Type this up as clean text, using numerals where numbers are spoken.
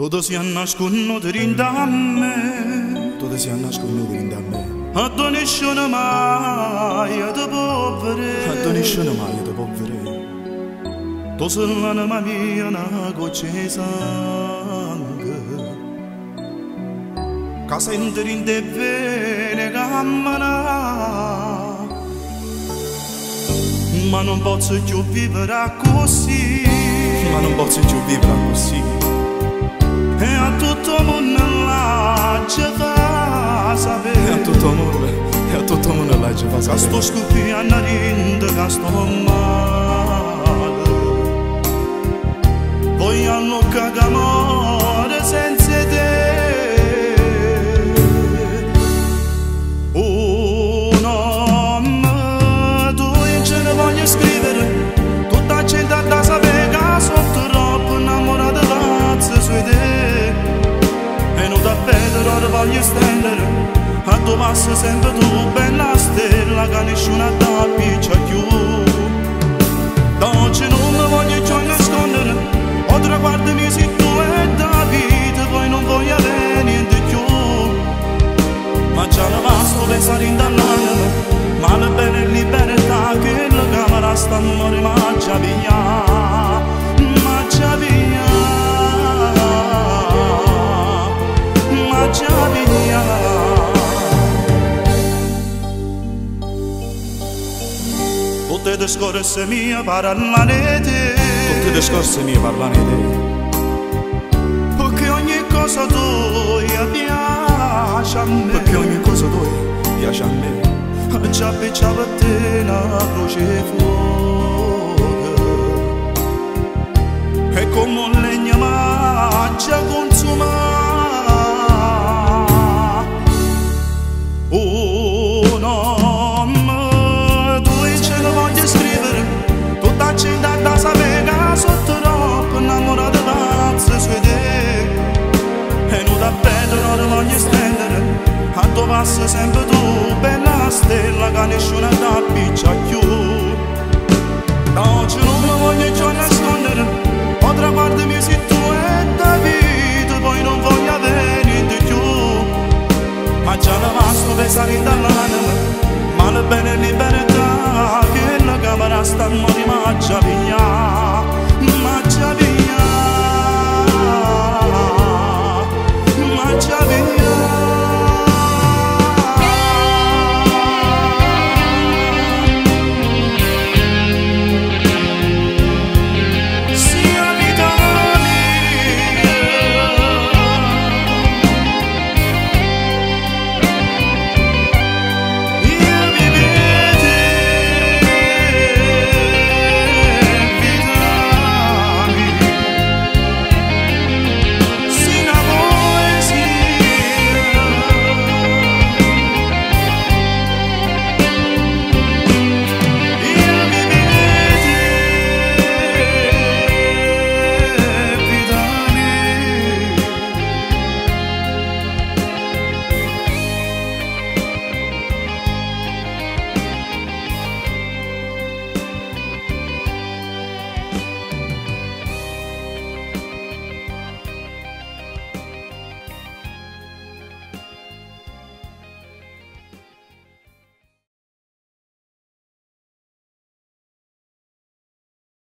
Todos si nascono dentro a me, Todos si nascono dentro a me. addoniscono mai ad povere, Addoniscono mai da povere. tu sei l'anima mia, una goccia di sangue, che sente in te bene cammina, ma non posso più vivere così, Ma non posso più vivere così. e a tutto il mondo là ci fa E a sapere tutto il mondo, e a tutto il mondo là ci fa che sto sapere. scoppiando a rinde, che sto male. Voglio che muore senza te. Un nome tu in ce ne voglio scrivere, tutta la gente da sapere che sono troppo innamorata pazza su te. E non da vedere ora voglio stendere, a tu passi sempre tu, bella stella, che nessuno da piccia più. Da oggi non mi voglio più nascondere, o traguardami se tu è da vita, poi non voglio avere niente più. Ma già ne basta pensare in dall'anima, ma le belle libertà che la camera sta a morire, ma già via, ma già via, ma già via. Tutte le scorse mie parlano di te, Tutti i discorsi miei parlano di te. perché ogni cosa tua piace a me, Perché ogni cosa tua piace a me. già piccia per te una croce fuoco, e come un legno ma già consuma. Oh nome, tu in cielo voglio scrivere, tutta la gente da sapere che sono troppo innamorata pazza su te. E non da vedere ora voglio stendere, a tu passi sempre tu, bella stella, che nessuno da piccia più. Da oggi non mi voglio più nascondere, o traguardami